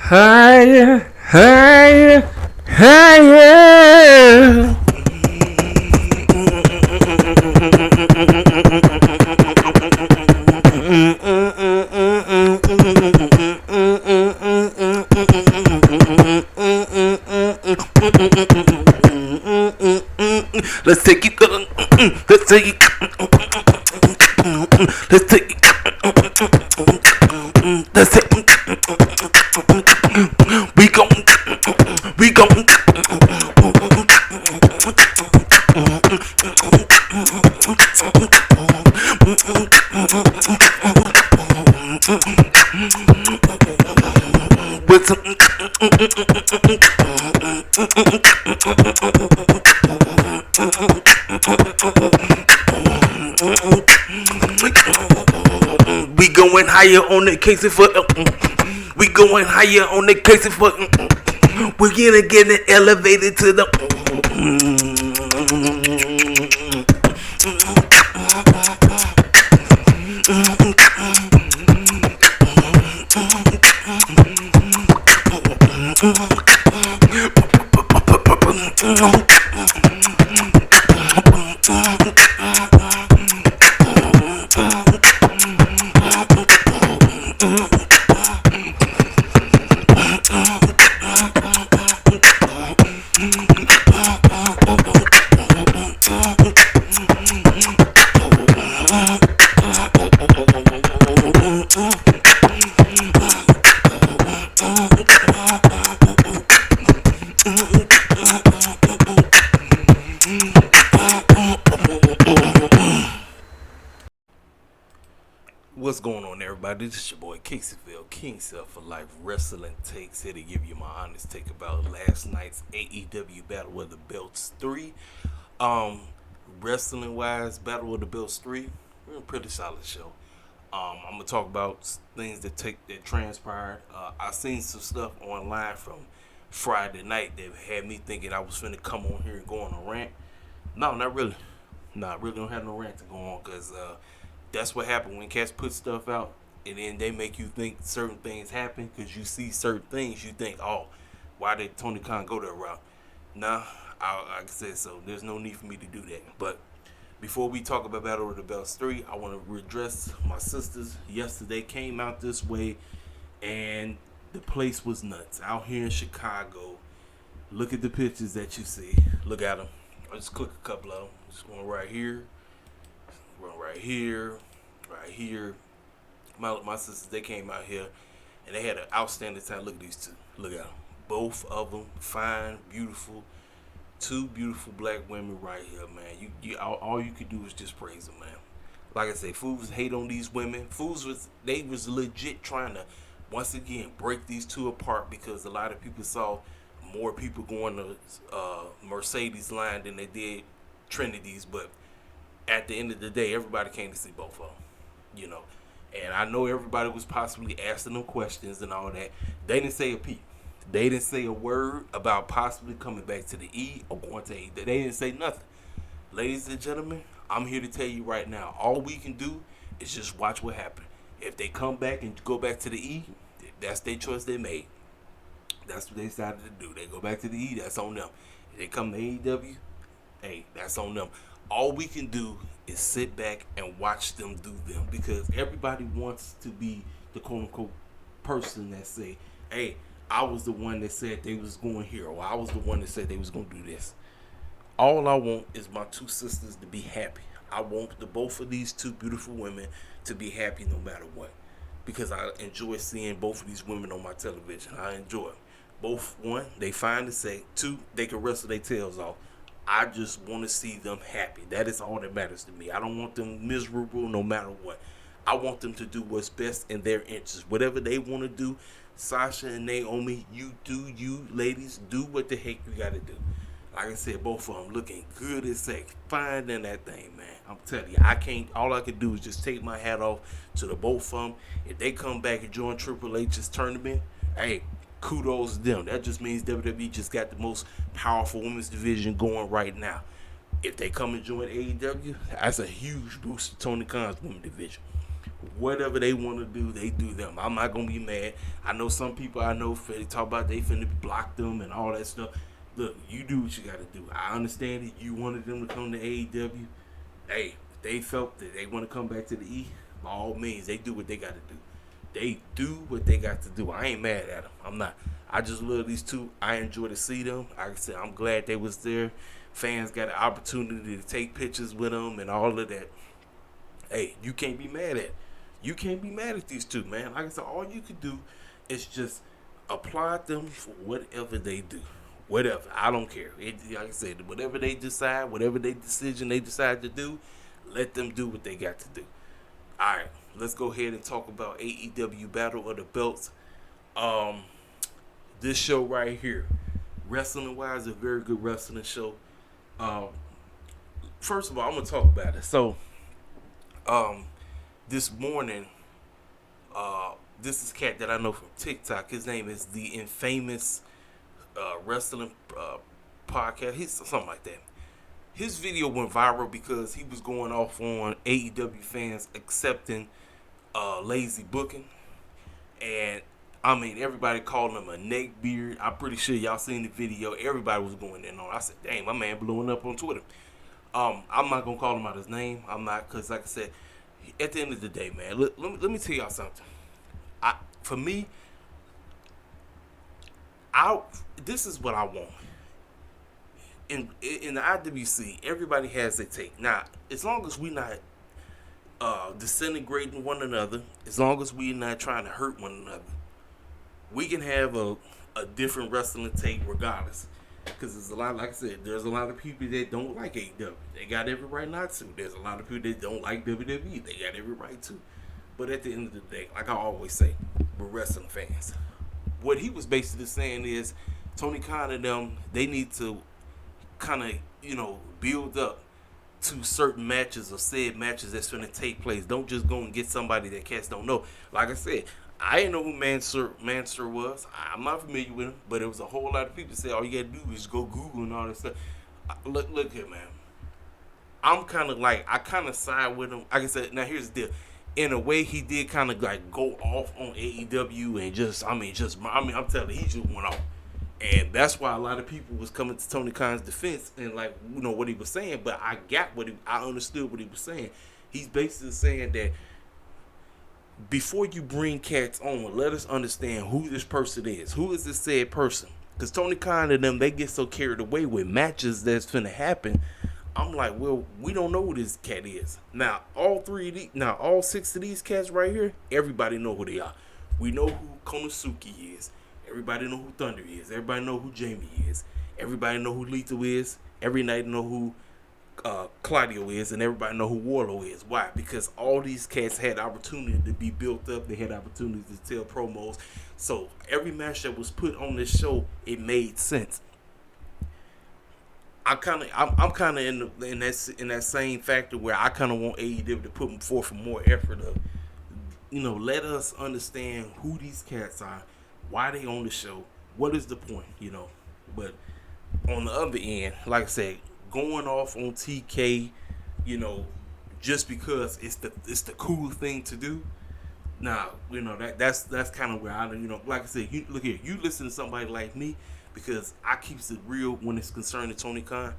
Higher, higher, higher. Let's take it. Let's take it. Let's take it. Let's take it. We gon' we gon' with some we going higher on the case for we going higher on the case for we're gonna get it elevated to the What's going on, everybody? This is your boy Caseyville, King Self for Life Wrestling Takes, here to give you my honest take about last night's AEW Battle of the Belts 3. Wrestling wise, Battle of the Belts 3, a pretty solid show. I'm gonna talk about things that transpired. I seen some stuff online from Friday night that had me thinking I was finna come on here and go on a rant. No, not really. I really don't have no rant to go on, because that's what happened when cats put stuff out and then they make you think certain things happen because you see certain things. You think, oh, why did Tony Khan go that route? Nah, like I said, so there's no need for me to do that. But before we talk about Battle of the Belts 3, I want to redress my sisters. Yesterday came out this way and the place was nuts. Out here in Chicago, look at the pictures that you see. Look at them. I'll just click a couple of them. Just one right here. Right here. My sisters, they came out here and they had an outstanding time. Look at these two. Look at them. Both of them fine, beautiful. Two beautiful black women right here, man. All you could do is just praise them, man. Like I say, fools hate on these women. They was legit trying to once again break these two apart, because a lot of people saw more people going to Mercedes line than they did Trinity's, but at the end of the day, everybody came to see both of them, And I know everybody was possibly asking them questions and all that. They didn't say a peep. They didn't say a word about possibly coming back to the E or going to A. They didn't say nothing. Ladies and gentlemen, I'm here to tell you right now, all we can do is just watch what happens. If they come back and go back to the E, that's their choice they made. That's what they decided to do. They go back to the E, that's on them. If they come to AEW, hey, that's on them. All we can do is sit back and watch them do them, because everybody wants to be the quote-unquote person that say, hey, I was the one that said they was going here, or I was the one that said they was going to do this. All I want is my two sisters to be happy. I want both of these two beautiful women to be happy no matter what, because I enjoy seeing both of these women on my television. I enjoy them. Both, one, they fine to say. Two, they can wrestle their tails off. I just want to see them happy. That is all that matters to me. I don't want them miserable no matter what. I want them to do what's best in their interests. Whatever they want to do, Sasha and Naomi, you do you, ladies. Do what the heck you got to do. Like I said, both of them looking good as heck. Fine in that thing, man. I'm telling you, all I can do is just take my hat off to the both of them. If they come back and join Triple H's tournament, hey, kudos to them. That just means WWE just got the most powerful women's division going right now. If they come and join AEW, that's a huge boost to Tony Khan's women's division. whatever they want to do, they do them. I'm not gonna be mad. I know some people I know they talk about they finna block them and all that stuff. Look, you do what you gotta do. I understand it. You wanted them to come to AEW. Hey, if they felt that they want to come back to the E, by all means, they do what they gotta do. They do what they got to do. I ain't mad at them. I'm not. I just love these two. I enjoy to see them. Like I said, I'm glad they was there. Fans got an opportunity to take pictures with them and all of that. Hey, you can't be mad at. You can't be mad at these two, man. Like I said, all you could do is just applaud them for whatever they do. Whatever. I don't care. Like I said, whatever they decide, whatever they decision they decide to do, let them do what they got to do. All right, let's go ahead and talk about AEW Battle of the Belts. This show right here, wrestling wise, a very good wrestling show. First of all, I'm gonna talk about it. So, this morning, this is a cat that I know from TikTok. His name is the Infamous Wrestling Podcast. He's something like that. His video went viral because he was going off on AEW fans accepting lazy booking, and I mean everybody called him a neck beard. I'm pretty sure y'all seen the video. Everybody was going in on. I said, "Dang, my man blowing up on Twitter." I'm not gonna call him out his name. I'm not, because like I said, at the end of the day, man, let me tell y'all something. For me, this is what I want. In the IWC, everybody has their take. Now, as long as we not disintegrating one another, as long as we not trying to hurt one another, we can have a different wrestling take regardless. Because there's a lot, like I said, there's a lot of people that don't like AEW. They got every right not to. There's a lot of people that don't like WWE. They got every right to. But at the end of the day, like I always say, we're wrestling fans. What he was basically saying is, Tony Khan and them, they need to kind of, build up to certain matches or said matches that's going to take place. Don't just go and get somebody that cats don't know. Like I said, I didn't know who Mansoor was. I'm not familiar with him, but it was a whole lot of people say all you got to do is go Google and all that stuff. Look here, man. I kind of side with him. Like I said, now here's the deal. In a way, he did kind of like go off on AEW and I'm telling you, he just went off. And that's why a lot of people was coming to Tony Khan's defense and what he was saying. But I understood what he was saying. He's basically saying that before you bring cats on, let us understand who this person is. Who is this said person? Because Tony Khan and them, they get so carried away with matches that's finna happen. I'm like, well, we don't know who this cat is. Now, all 6 of these cats right here, everybody know who they are. We know who Konosuke is. Everybody know who Thunder is. Everybody know who Jamie is. Everybody know who Lethal is. Everybody know who Claudio is, and everybody know who Warlow is. Why? Because all these cats had opportunity to be built up. They had opportunity to tell promos. So every match that was put on this show, it made sense. I'm kind of in that same factor where I kind of want AEW to put forth more effort of, let us understand who these cats are, why they on the show, what is the point, But on the other end, like I said, going off on TK, just because it's the cool thing to do. Now, that's kind of where like I said, you look here, you listen to somebody like me, because I keeps it real when it's concerned to Tony Khan.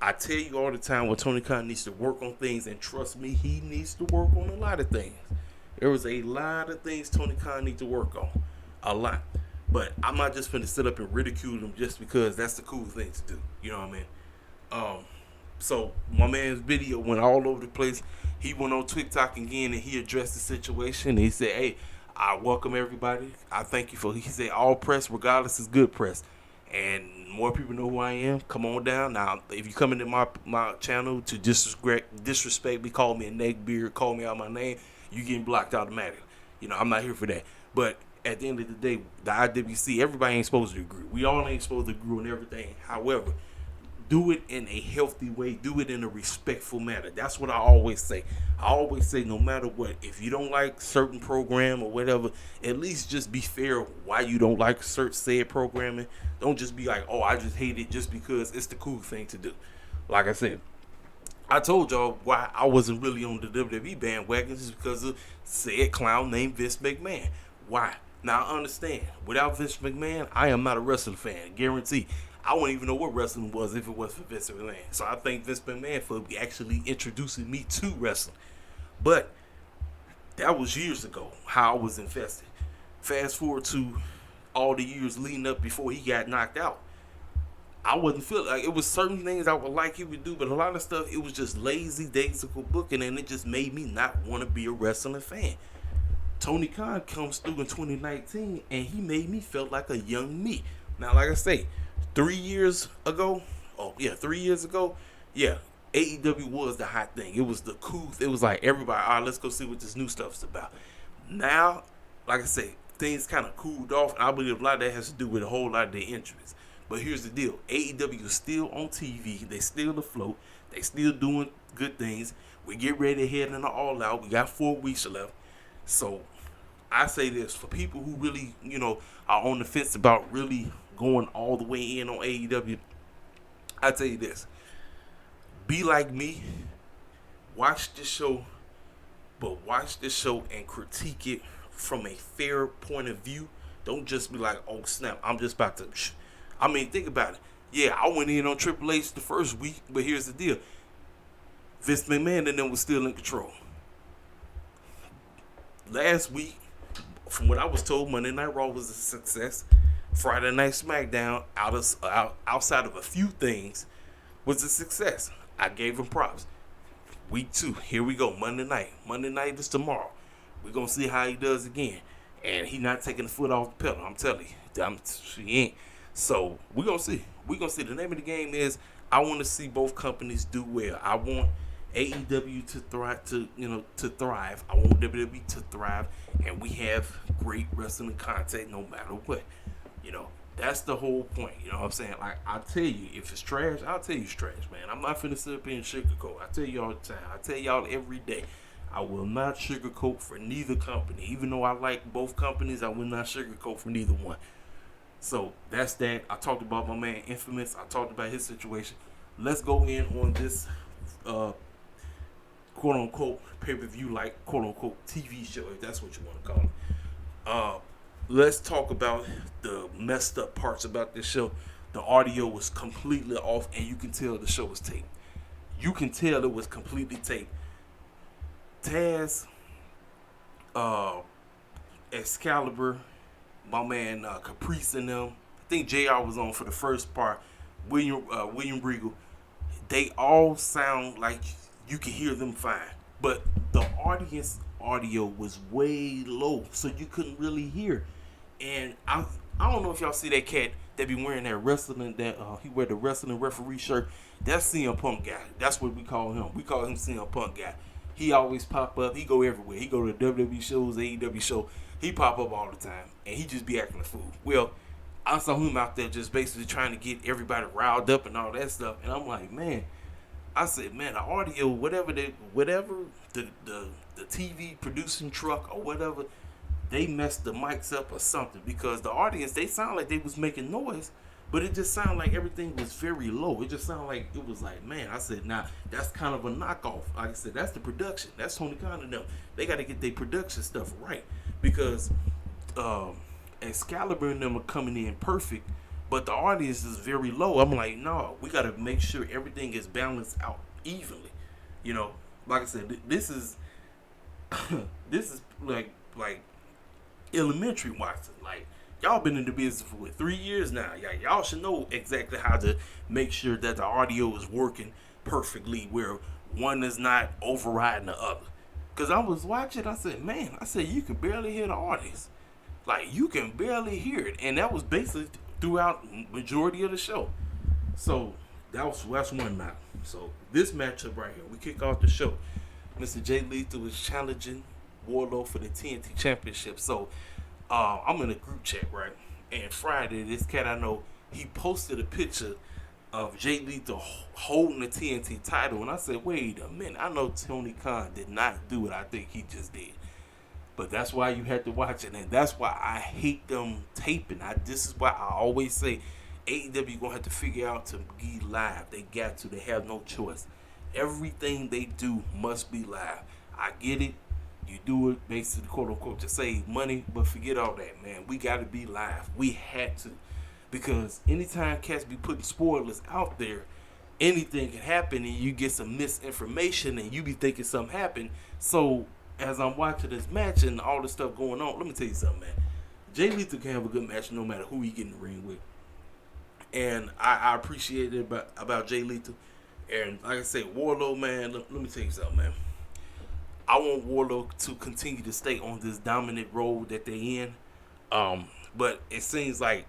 I tell you all the time what Tony Khan needs to work on things, and trust me, he needs to work on a lot of things. There was a lot of things Tony Khan needs to work on. A lot. But I'm not just finna sit up and ridicule him just because that's the cool thing to do. You know what I mean? So my man's video went all over the place. He went on TikTok again and he addressed the situation. He said, "Hey, I welcome everybody. I thank you he said, all press, regardless, is good press. And more people know who I am. Come on down. Now, if you come into my channel to disrespect me, call me a neck beard, call me out my name, you getting blocked automatically. I'm not here for that. But at the end of the day, the IWC, everybody ain't supposed to agree. We all ain't supposed to agree on everything. However, do it in a healthy way. Do it in a respectful manner. That's what I always say. I always say, no matter what, if you don't like certain program or whatever, at least just be fair why you don't like said programming. Don't just be like, oh, I just hate it just because it's the cool thing to do. Like I said, I told y'all why I wasn't really on the WWE bandwagon is because of said clown named Vince McMahon. Why? Now I understand. Without Vince McMahon, I am not a wrestling fan. Guarantee. I wouldn't even know what wrestling was if it was for Vince McMahon. So I thank Vince McMahon for actually introducing me to wrestling. But that was years ago, how I was invested. Fast forward to all the years leading up before he got knocked out. I wasn't feeling like it was certain things I would like he would do, but a lot of stuff it was just lazy daisical booking, and it just made me not want to be a wrestling fan. Tony Khan comes through in 2019, and he made me feel like a young me. Now, like I say, 3 years ago, 3 years ago, yeah, AEW was the hot thing. It was the cool. It was like everybody, all right, let's go see what this new stuff's about. Now, like I say, things kind of cooled off, and I believe a lot of that has to do with a whole lot of their interests. But here's the deal: AEW is still on TV. They still afloat. They still doing good things. We get ready to head into All Out. We got 4 weeks left. So I say this for people who really, are on the fence about really going all the way in on AEW. I tell you this: be like me. Watch this show, but watch this show and critique it from a fair point of view. Don't just be like, "Oh snap, I'm just about to." I mean, think about it. Yeah, I went in on Triple H the first week, but here's the deal. Vince McMahon and them was still in control. Last week, from what I was told, Monday Night Raw was a success. Friday Night SmackDown, outside of a few things, was a success. I gave him props. Week 2, here we go, Monday night. Monday night is tomorrow. We're going to see how he does again. And he not taking the foot off the pedal, I'm telling you. He ain't. So we're gonna see. We're gonna see. The name of the game is I want to see both companies do well. I want AEW to thrive. I want WWE to thrive, and we have great wrestling content no matter what. That's the whole point. You know what I'm saying? Like I tell you, if it's trash, I'll tell you it's trash, man. I'm not finna sit up here and sugarcoat. I tell you all the time. I tell y'all every day. I will not sugarcoat for neither company. Even though I like both companies, I will not sugarcoat for neither one. So that's that. I talked about my man Infamous. I talked about his situation. Let's go in on this quote unquote pay-per-view, like quote unquote TV show, if that's what you want to call it. Let's talk about the messed up parts about this show. The audio was completely off, and you can tell the show was taped. You can tell it was completely taped. Taz, Excalibur, my man Caprice and them. I think JR was on for the first part. William Regal. They all sound like you can hear them fine, but the audience audio was way low, so you couldn't really hear. And I don't know if y'all see that cat that be wearing that wrestling he wear the wrestling referee shirt. That's CM Punk guy. That's what we call him. We call him CM Punk guy. He always pop up. He go everywhere. He go to WWE shows, AEW show. He pop up all the time, and he just be acting a fool. Well, I saw him out there just basically trying to get everybody riled up and all that stuff, and I'm like, man, I said, man, the audio, whatever the TV producing truck or whatever, they messed the mics up or something, because the audience, they sound like they was making noise, but it just sounded like everything was very low. It just sounded like it was like, man, I said, nah, that's kind of a knockoff. Like I said, that's the production. That's Tony Khan and them. They got to get their production stuff right, because Excalibur and them are coming in perfect, but the audience is very low. I'm like, no, we got to make sure everything is balanced out evenly. Like I said, this is this is like elementary watching. Like, y'all been in the business for 3 years now. Y'all should know exactly how to make sure that the audio is working perfectly, where one is not overriding the other. Because I was watching, I said, you can barely hear the audience. Like, you can barely hear it. And that was basically throughout majority of the show. So that's one match. So this matchup right here, we kick off the show. Mr. Jay Lethal is challenging Wardlow for the TNT Championship. So I'm in a group chat, right? And Friday, this cat I know, he posted a picture of Jay Lethal holding the TNT title. And I said, wait a minute. I know Tony Khan did not do what I think he just did. But that's why you had to watch it. And that's why I hate them taping. This is why I always say AEW going to have to figure out to be live. They got to. They have no choice. everything they do must be live. I get it. You do it basically, quote unquote, to save money, but forget all that, man. We got to be live. We had to. Because anytime cats be putting spoilers out there, anything can happen and you get some misinformation and you be thinking something happened. So, as I'm watching this match and all this stuff going on, let me tell you something, man. Jay Lethal can have a good match no matter who he get in the ring with. And I appreciate it about Jay Lethal. And like I said, Warlow, man, let me tell you something, man. I want Warlow to continue to stay on this dominant role that they in. But it seems like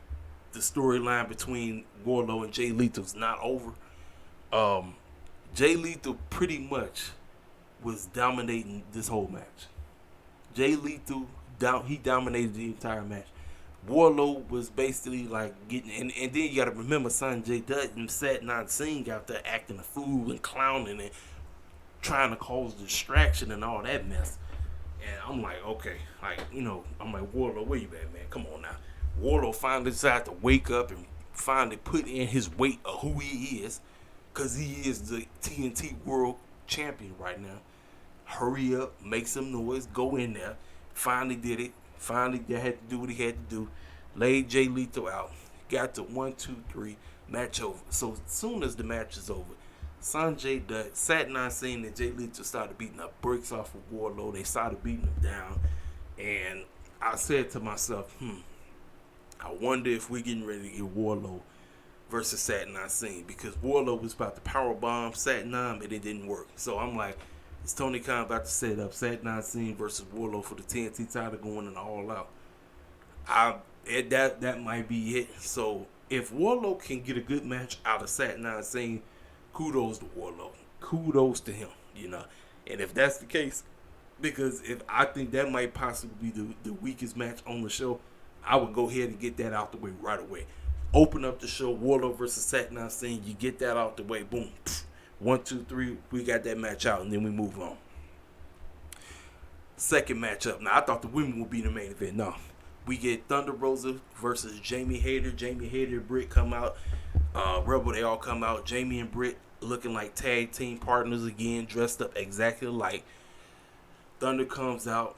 the storyline between Warlow and Jay Lethal is not over. Jay Lethal pretty much was dominating this whole match. Jay Lethal, he dominated the entire match. Warlow was basically like getting, and then you got to remember Sanjay Dutt and Satnam Singh out there acting a fool and clowning and trying to cause distraction and all that mess. And I'm like, okay, I'm like, Warlow, where you at, man? Come on now. Warlow finally decided to wake up and finally put in his weight of who he is, because he is the TNT World Champion right now. Hurry up, make some noise, go in there. Finally did it. Finally, they had to do what he had to do. Laid Jay Lethal out. Got to 1, 2, 3. Match over. So as soon as the match is over, Sanjay Dutt, Satnam Singh, and Jay Lethal started beating up bricks off of Warlow. They started beating him down. And I said to myself, I wonder if we're getting ready to get Warlow versus Satnam Singh, because Warlow was about to powerbomb Satnam and it didn't work. So I'm like, is Tony Khan about to set up Satnam Singh versus Warlow for the TNT title going in all out? That might be it. So if Warlow can get a good match out of Satnam Singh, kudos to Warlow. Kudos to him, And if that's the case, because if I think that might possibly be the weakest match on the show, I would go ahead and get that out the way right away. Open up the show, Warlow versus Satnam Singh. You get that out the way, boom. 1, 2, 3, we got that match out, and then we move on. Second matchup. Now, I thought the women would be the main event. No. We get Thunder Rosa versus Jamie Hayter. Jamie Hayter and Britt come out. Rebel, they all come out. Jamie and Britt looking like tag team partners again, dressed up exactly alike. Thunder comes out.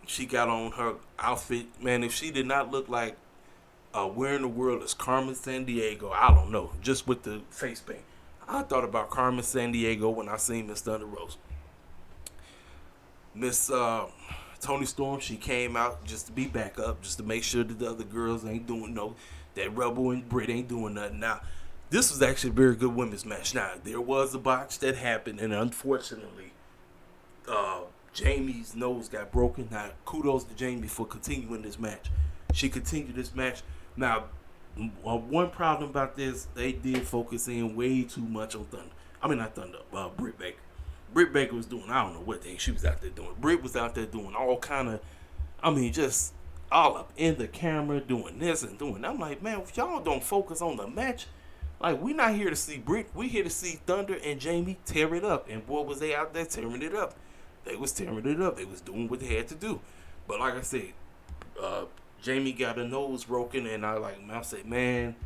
She got on her outfit. Man, if she did not look like where in the world is Carmen Sandiego, I don't know. Just with the face paint. I thought about Carmen Sandiego when I seen Miss Thunder Rosa. Miss Toni Storm, she came out just to be back up, just to make sure that the other girls ain't doing that Rebel and Britt ain't doing nothing. Now, this was actually a very good women's match. Now, there was a botch that happened, and unfortunately, Jamie's nose got broken. Now, kudos to Jamie for continuing this match. She continued this match. Now, one problem about this, they did focus in way too much on Thunder. I mean, not Thunder, Britt Baker. Britt Baker was doing, I don't know what thing she was out there doing. Britt was out there doing all kind of, just all up in the camera, doing this and doing that. I'm like, man, if y'all don't focus on the match, like, we not here to see Britt. We here to see Thunder and Jamie tear it up. And boy, was they out there tearing it up. They was tearing it up. They was doing what they had to do. But like I said, Jamie got her nose broken, and I said, man,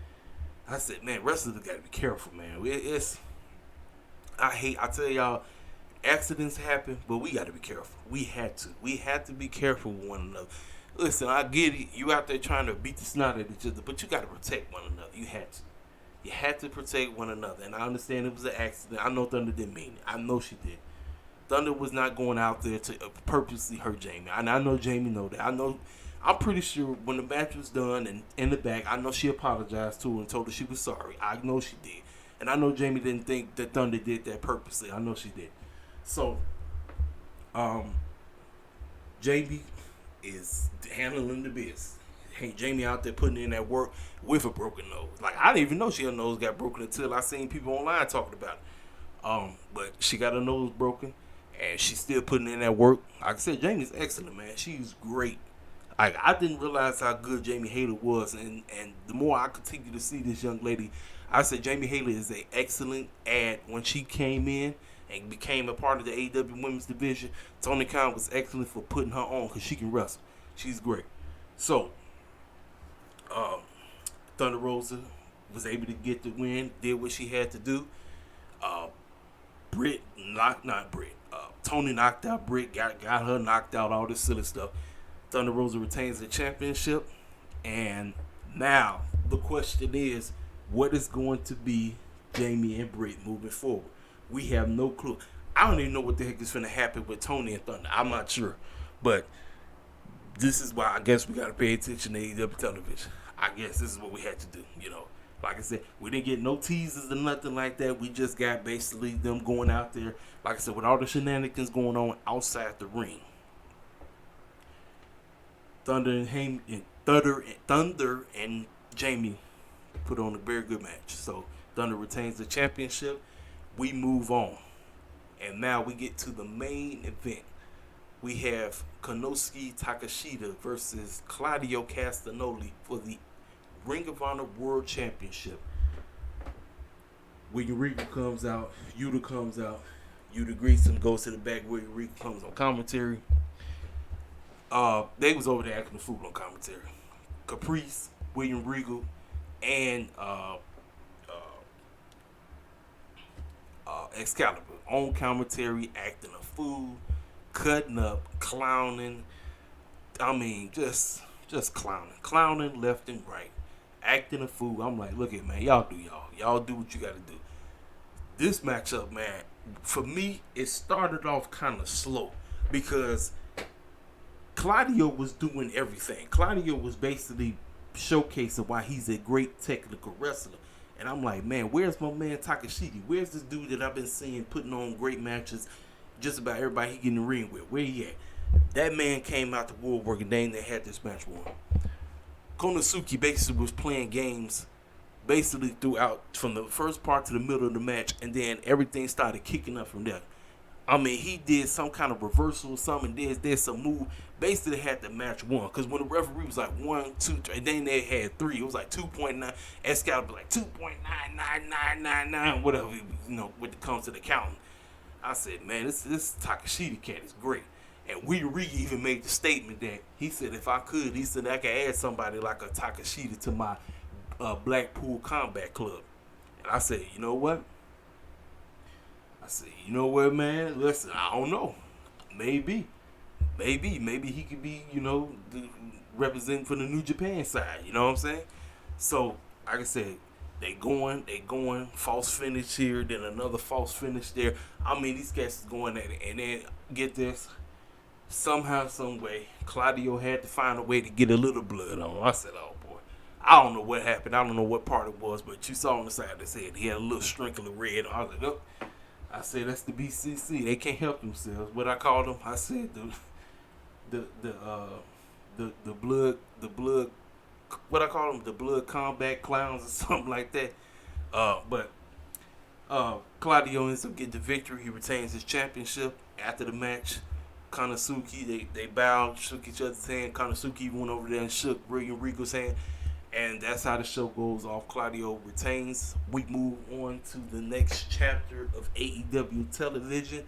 wrestlers got to be careful, man. I tell y'all, accidents happen, but we got to be careful. We had to be careful with one another. Listen, I get it. You out there trying to beat the snot at each other, but you got to protect one another. You had to protect one another, and I understand it was an accident. I know Thunder didn't mean it. I know she did. Thunder was not going out there to purposely hurt Jamie, and I know Jamie know that. I'm pretty sure when the match was done and in the back, I know she apologized to her and told her she was sorry. I know she did. And I know Jamie didn't think that Thunder did that purposely. I know she did. So, Jamie is handling the biz. Hey, Jamie out there putting in that work with a broken nose. Like, I didn't even know her nose got broken until I seen people online talking about it. But she got her nose broken, and she's still putting in that work. Like I said, Jamie's excellent, man. She's great. I didn't realize how good Jamie Hayter was, and the more I continue to see this young lady, I said Jamie Hayter is an excellent add. When she came in and became a part of the AEW Women's Division, Tony Khan was excellent for putting her on because she can wrestle. She's great. So, Thunder Rosa was able to get the win, did what she had to do. Tony knocked out Britt, got her knocked out, all this silly stuff. Thunder Rosa retains the championship, and now the question is, what is going to be Jamie and Britt moving forward? We have no clue. I don't even know what the heck is going to happen with Tony and Thunder. I'm not sure, but this is why I guess we got to pay attention to AEW television. I guess this is what we had to do, Like I said, we didn't get no teasers or nothing like that. We just got basically them going out there, like I said, with all the shenanigans going on outside the ring. Thunder and Jamie put on a very good match. So Thunder retains the championship. We move on. And now we get to the main event. We have Konosuke Takeshita versus Claudio Castagnoli for the Ring of Honor World Championship. William Regal comes out. Yuta comes out. Yuta greets him, goes to the back. William Regal comes on commentary. They was over there acting the fool on commentary. Caprice, William Regal, and Excalibur on commentary acting a fool, cutting up, clowning. I mean, just clowning left and right, acting a fool. I'm like, look at man, y'all do what you got to do. This matchup, man, for me, it started off kind of slow because Claudio was doing everything. Claudio was basically showcasing why he's a great technical wrestler. And I'm like, man, where's my man Takeshita? Where's this dude that I've been seeing putting on great matches? Just about everybody he get in the ring with. Where he at? That man came out the woodwork and they had this match won. Konosuke basically was playing games basically throughout from the first part to the middle of the match, and then everything started kicking up from there. I mean, he did some kind of reversal or something, did some move. Basically had the match won. Because when the referee was like 1, 2, 3, and then they had 3, it was like 2.9. Excalibur like 2.9999, whatever, when it comes to the counting. I said, man, this Takeshita cat is great. And William Regal even made the statement that he said, if I could, he said I could add somebody like a Takeshita to my Blackpool Combat Club. And I said, you know what? Man, listen, I don't know. Maybe he could be, representing for the New Japan side. You know what I'm saying? So, like I said, they going, false finish here, then another false finish there. I mean, these guys is going at it. And then, get this, somehow, some way, Claudio had to find a way to get a little blood on him. I said, oh boy. I don't know what happened. I don't know what part it was, but you saw on the side that said he had a little sprinkle of red. I was like, oh. I said that's the BCC. They can't help themselves. What I called them, I said the blood. What I call them, the blood combat clowns or something like that. But Claudio ends up getting the victory. He retains his championship after the match. Konosuke, they bowed, shook each other's hand. Konosuke went over there and shook William Regal's hand. And that's how the show goes off. Claudio retains. We move on to the next chapter of AEW television.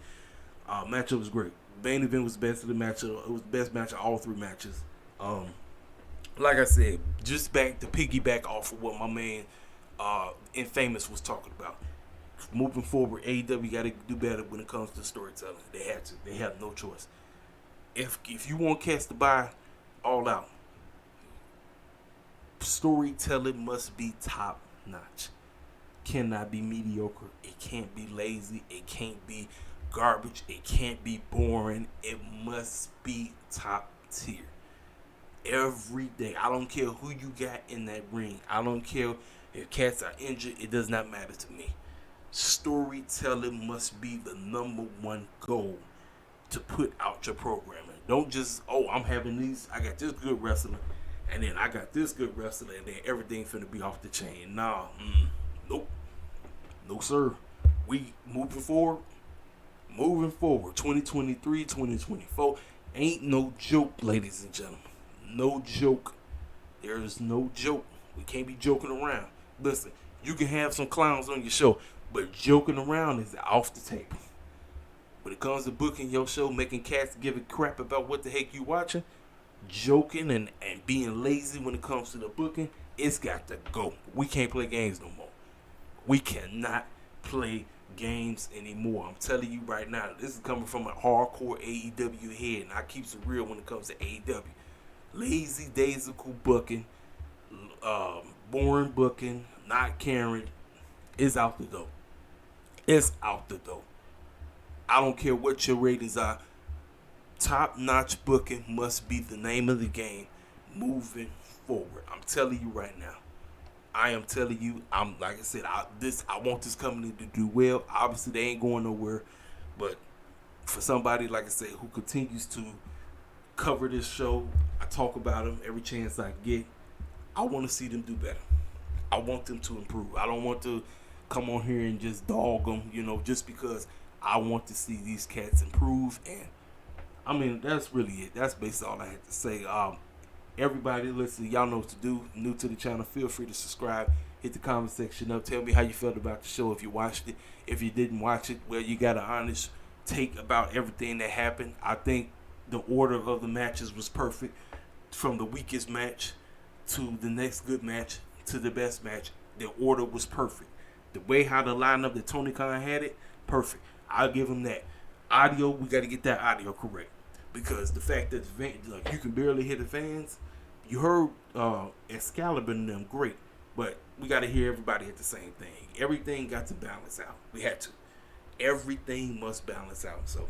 Matchup was great. Main event was best of the matchup. It was the best match of all 3 matches. Like I said, just to piggyback off of what my man Infamous was talking about. Moving forward, AEW got to do better when it comes to storytelling. They have to. They have no choice. If you want cats to buy All Out, storytelling must be top notch. Cannot be mediocre. It can't be lazy. It can't be garbage. It can't be boring. It must be top tier. Every day. I don't care who you got in that ring. I don't care if cats are injured. It does not matter to me. Storytelling must be the number one goal to put out your programming. Don't just, I'm having these. I got this good wrestler. And then I got this good wrestler, and then everything's finna be off the chain. Nah, nope. No, sir. We moving forward. 2023, 2024. Ain't no joke, ladies and gentlemen. No joke. There is no joke. We can't be joking around. Listen, you can have some clowns on your show, but joking around is off the table. When it comes to booking your show, making cats give a crap about what the heck you watching, joking and being lazy when it comes to the booking, it's got to go. We can't play games no more. We cannot play games anymore. I'm telling you right now, this is coming from a hardcore AEW head, and I keeps it real when it comes to AEW. Lazy daisical booking, boring booking, not caring, is out the door. It's out the door. I don't care what your ratings are. Top notch booking must be the name of the game moving forward. I'm telling you right now. I am telling you, I'm like I said, I want this company to do well. Obviously, they ain't going nowhere, but for somebody like I said who continues to cover this show, I talk about them every chance I get. I want to see them do better. I want them to improve. I don't want to come on here and just dog them, just because I want to see these cats improve. And I mean, that's really it. That's basically all I had to say. Everybody, listen, y'all know what to do. New to the channel, feel free to subscribe. Hit the comment section up. Tell me how you felt about the show. If you watched it, if you didn't watch it, well, you got an honest take about everything that happened. I think the order of the matches was perfect, from the weakest match to the next good match to the best match. The order was perfect. The way how the lineup that Tony Khan had it, perfect. I'll give him that. Audio, we got to get that audio correct, because the fact that you can barely hear the fans. You heard Excalibur and them, great, but we got to hear everybody at the same thing. Everything got to balance out. We had to. Everything must balance out. So,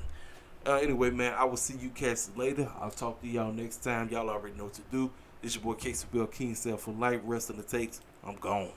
anyway, man, I will see you cats later. I'll talk to y'all next time. Y'all already know what to do. This your boy Casey Bill King, Self for Life. Rest of the takes. I'm gone.